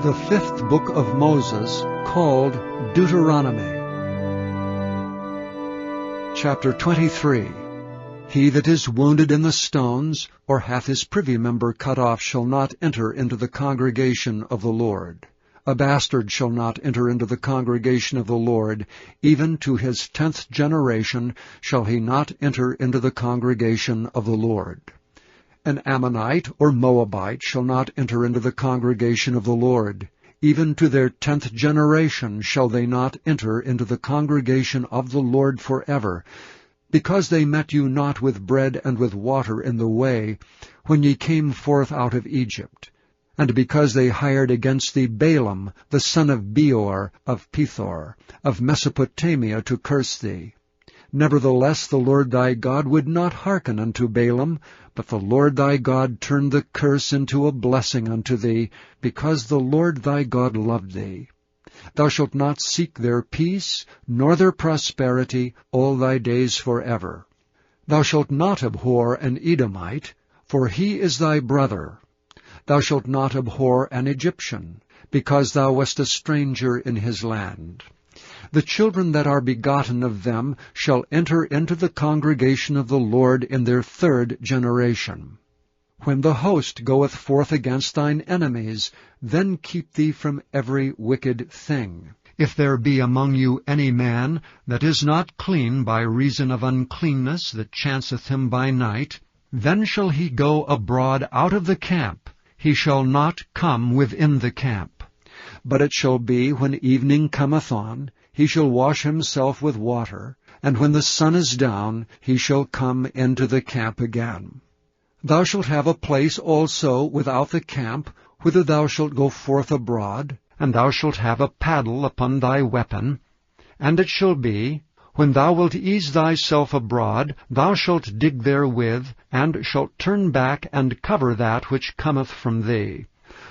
The fifth book of Moses, called Deuteronomy. Chapter 23. He that is wounded in the stones, or hath his privy member cut off, shall not enter into the congregation of the Lord. A bastard shall not enter into the congregation of the Lord, even to his 10th generation shall he not enter into the congregation of the Lord. An Ammonite or Moabite shall not enter into the congregation of the Lord. Even to their 10th generation shall they not enter into the congregation of the Lord forever, because they met you not with bread and with water in the way, when ye came forth out of Egypt, and because they hired against thee Balaam, the son of Beor, of Pethor, of Mesopotamia, to curse thee. Nevertheless the Lord thy God would not hearken unto Balaam, but the Lord thy God turned the curse into a blessing unto thee, because the Lord thy God loved thee. Thou shalt not seek their peace, nor their prosperity, all thy days forever. Thou shalt not abhor an Edomite, for he is thy brother. Thou shalt not abhor an Egyptian, because thou wast a stranger in his land. The children that are begotten of them shall enter into the congregation of the Lord in their 3rd generation. When the host goeth forth against thine enemies, then keep thee from every wicked thing. If there be among you any man that is not clean by reason of uncleanness that chanceth him by night, then shall he go abroad out of the camp. He shall not come within the camp. But it shall be, when evening cometh on, he shall wash himself with water, and when the sun is down, he shall come into the camp again. Thou shalt have a place also without the camp, whither thou shalt go forth abroad, and thou shalt have a paddle upon thy weapon. And it shall be, when thou wilt ease thyself abroad, thou shalt dig therewith, and shalt turn back and cover that which cometh from thee.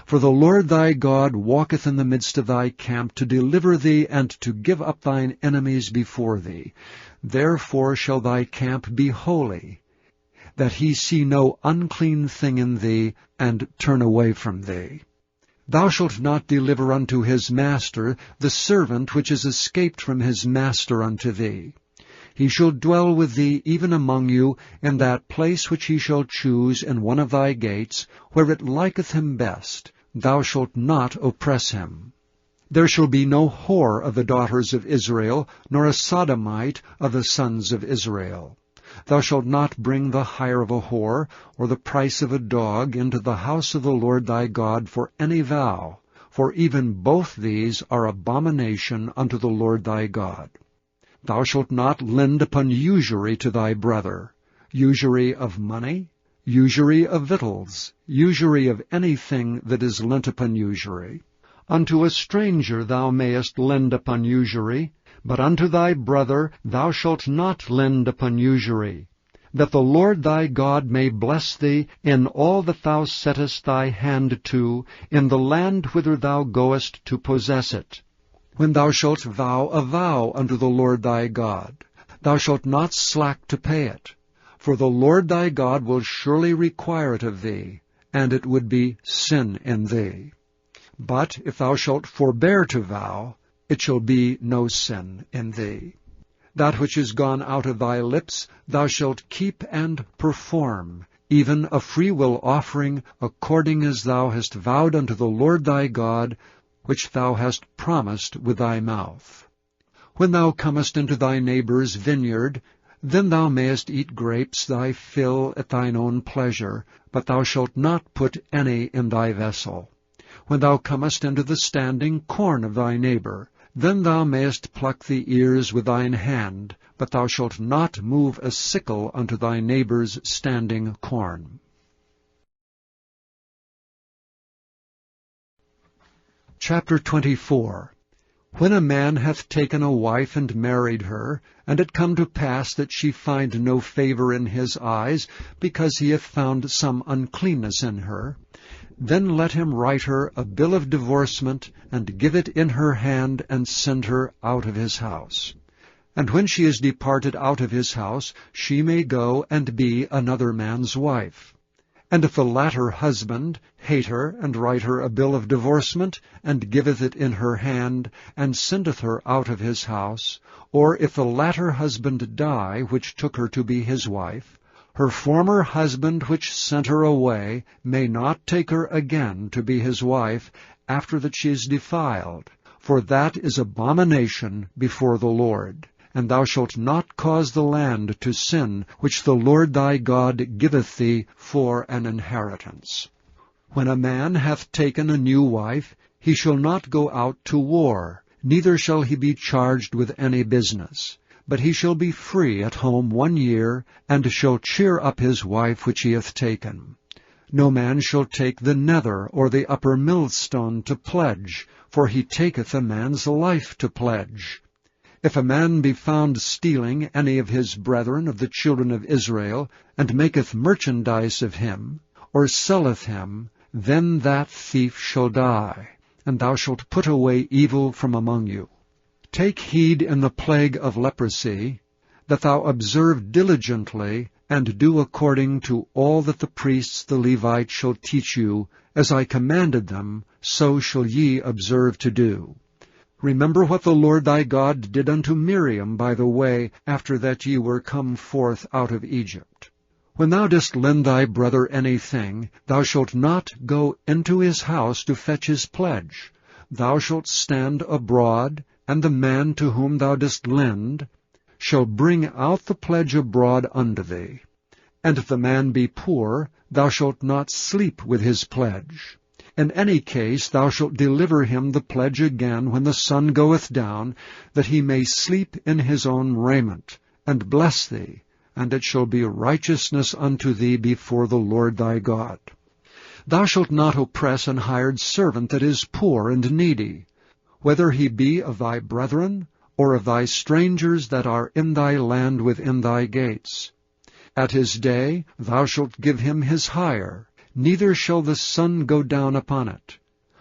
For the Lord thy God walketh in the midst of thy camp, to deliver thee, and to give up thine enemies before thee. Therefore shall thy camp be holy, that he see no unclean thing in thee, and turn away from thee. Thou shalt not deliver unto his master the servant which is escaped from his master unto thee. He shall dwell with thee even among you in that place which he shall choose in one of thy gates, where it liketh him best. Thou shalt not oppress him. There shall be no whore of the daughters of Israel, nor a sodomite of the sons of Israel. Thou shalt not bring the hire of a whore, or the price of a dog, into the house of the Lord thy God for any vow, for even both these are abomination unto the Lord thy God. Thou shalt not lend upon usury to thy brother, usury of money, usury of victuals, usury of anything that is lent upon usury. Unto a stranger thou mayest lend upon usury, but unto thy brother thou shalt not lend upon usury, that the Lord thy God may bless thee in all that thou settest thy hand to, in the land whither thou goest to possess it. When thou shalt vow a vow unto the Lord thy God, thou shalt not slack to pay it, for the Lord thy God will surely require it of thee, and it would be sin in thee. But if thou shalt forbear to vow, it shall be no sin in thee. That which is gone out of thy lips thou shalt keep and perform, even a freewill offering, according as thou hast vowed unto the Lord thy God, which thou hast promised with thy mouth. When thou comest into thy neighbour's vineyard, then thou mayest eat grapes thy fill at thine own pleasure, but thou shalt not put any in thy vessel. When thou comest into the standing corn of thy neighbour, then thou mayest pluck the ears with thine hand, but thou shalt not move a sickle unto thy neighbour's standing corn. Chapter 24. When a man hath taken a wife and married her, and it come to pass that she find no favour in his eyes, because he hath found some uncleanness in her, then let him write her a bill of divorcement, and give it in her hand, and send her out of his house. And when she is departed out of his house, she may go and be another man's wife. And if the latter husband hate her, and write her a bill of divorcement, and giveth it in her hand, and sendeth her out of his house, or if the latter husband die, which took her to be his wife, her former husband which sent her away may not take her again to be his wife, after that she is defiled, for that is abomination before the Lord. And thou shalt not cause the land to sin, which the Lord thy God giveth thee for an inheritance. When a man hath taken a new wife, he shall not go out to war, neither shall he be charged with any business. But he shall be free at home 1 year, and shall cheer up his wife which he hath taken. No man shall take the nether or the upper millstone to pledge, for he taketh a man's life to pledge. If a man be found stealing any of his brethren of the children of Israel, and maketh merchandise of him, or selleth him, then that thief shall die, and thou shalt put away evil from among you. Take heed in the plague of leprosy, that thou observe diligently, and do according to all that the priests the Levites shall teach you, as I commanded them, so shall ye observe to do. Remember what the Lord thy God did unto Miriam by the way, after that ye were come forth out of Egypt. When thou dost lend thy brother anything, thou shalt not go into his house to fetch his pledge. Thou shalt stand abroad, and the man to whom thou dost lend shall bring out the pledge abroad unto thee. And if the man be poor, thou shalt not sleep with his pledge. In any case thou shalt deliver him the pledge again when the sun goeth down, that he may sleep in his own raiment, and bless thee, and it shall be righteousness unto thee before the Lord thy God. Thou shalt not oppress an hired servant that is poor and needy, whether he be of thy brethren, or of thy strangers that are in thy land within thy gates. At his day thou shalt give him his hire, neither shall the sun go down upon it.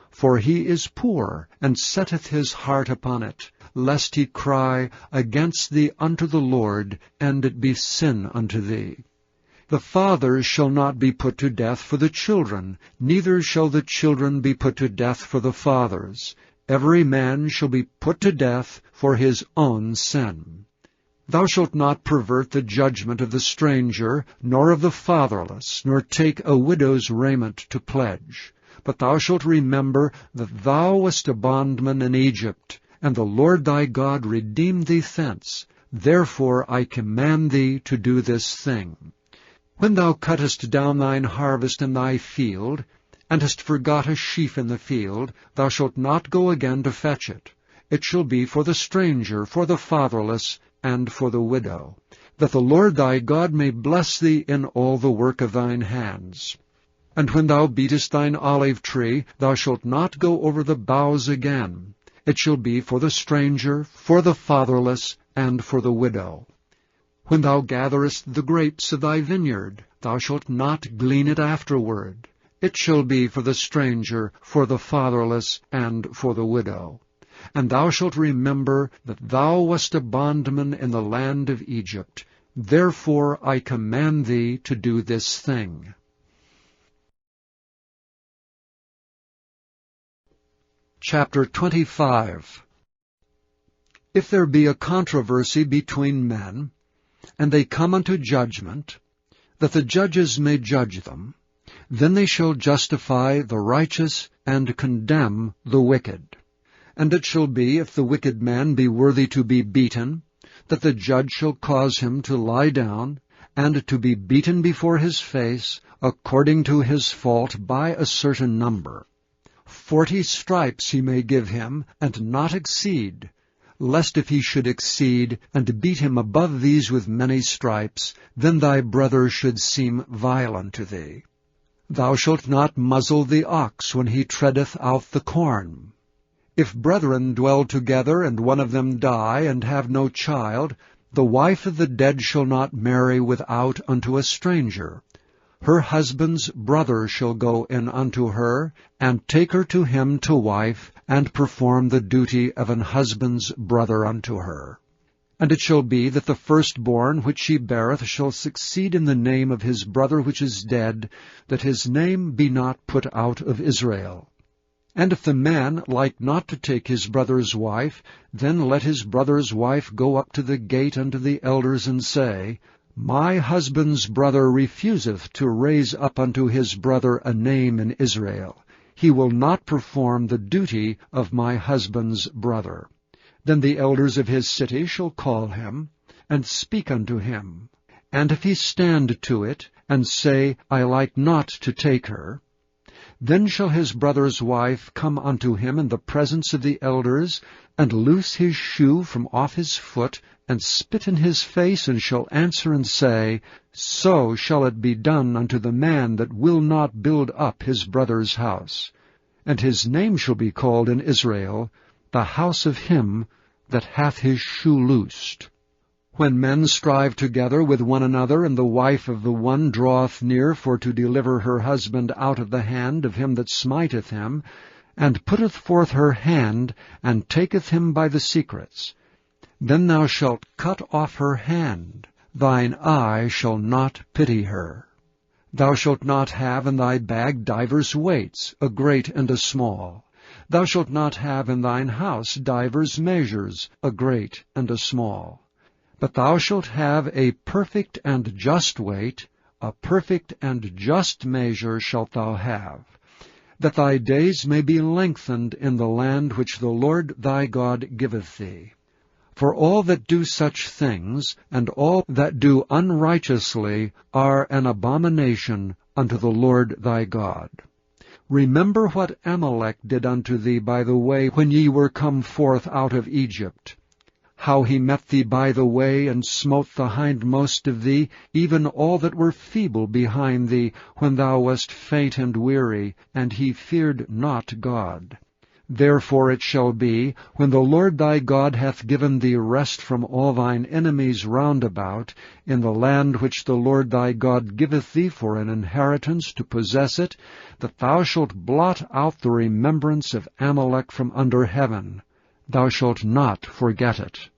For he is poor, and setteth his heart upon it, lest he cry against thee unto the Lord, and it be sin unto thee. The fathers shall not be put to death for the children, neither shall the children be put to death for the fathers. Every man shall be put to death for his own sin. Thou shalt not pervert the judgment of the stranger, nor of the fatherless, nor take a widow's raiment to pledge. But thou shalt remember that thou wast a bondman in Egypt, and the Lord thy God redeemed thee thence. Therefore I command thee to do this thing. When thou cuttest down thine harvest in thy field, and hast forgot a sheaf in the field, thou shalt not go again to fetch it. It shall be for the stranger, for the fatherless, and for the widow, that the Lord thy God may bless thee in all the work of thine hands. And when thou beatest thine olive tree, thou shalt not go over the boughs again. It shall be for the stranger, for the fatherless, and for the widow. When thou gatherest the grapes of thy vineyard, thou shalt not glean it afterward. It shall be for the stranger, for the fatherless, and for the widow. And thou shalt remember that thou wast a bondman in the land of Egypt. Therefore I command thee to do this thing. Chapter 25. If there be a controversy between men, and they come unto judgment, that the judges may judge them, then they shall justify the righteous and condemn the wicked. And it shall be, if the wicked man be worthy to be beaten, that the judge shall cause him to lie down, and to be beaten before his face, according to his fault by a certain number. 40 stripes he may give him, and not exceed, lest if he should exceed, and beat him above these with many stripes, then thy brother should seem violent to thee. Thou shalt not muzzle the ox when he treadeth out the corn. If brethren dwell together, and one of them die, and have no child, the wife of the dead shall not marry without unto a stranger. Her husband's brother shall go in unto her, and take her to him to wife, and perform the duty of an husband's brother unto her. And it shall be that the firstborn which she beareth shall succeed in the name of his brother which is dead, that his name be not put out of Israel. And if the man like not to take his brother's wife, then let his brother's wife go up to the gate unto the elders, and say, My husband's brother refuseth to raise up unto his brother a name in Israel. He will not perform the duty of my husband's brother. Then the elders of his city shall call him, and speak unto him. And if he stand to it, and say, I like not to take her, then shall his brother's wife come unto him in the presence of the elders, and loose his shoe from off his foot, and spit in his face, and shall answer and say, So shall it be done unto the man that will not build up his brother's house. And his name shall be called in Israel, the house of him that hath his shoe loosed. When men strive together with one another, and the wife of the one draweth near for to deliver her husband out of the hand of him that smiteth him, and putteth forth her hand, and taketh him by the secrets, then thou shalt cut off her hand, thine eye shall not pity her. Thou shalt not have in thy bag divers weights, a great and a small. Thou shalt not have in thine house divers measures, a great and a small. But thou shalt have a perfect and just weight, a perfect and just measure shalt thou have, that thy days may be lengthened in the land which the Lord thy God giveth thee. For all that do such things, and all that do unrighteously, are an abomination unto the Lord thy God. Remember what Amalek did unto thee by the way when ye were come forth out of Egypt, how he met thee by the way, and smote the hindmost of thee, even all that were feeble behind thee, when thou wast faint and weary, and he feared not God. Therefore it shall be, when the Lord thy God hath given thee rest from all thine enemies round about, in the land which the Lord thy God giveth thee for an inheritance to possess it, that thou shalt blot out the remembrance of Amalek from under heaven. Thou shalt not forget it.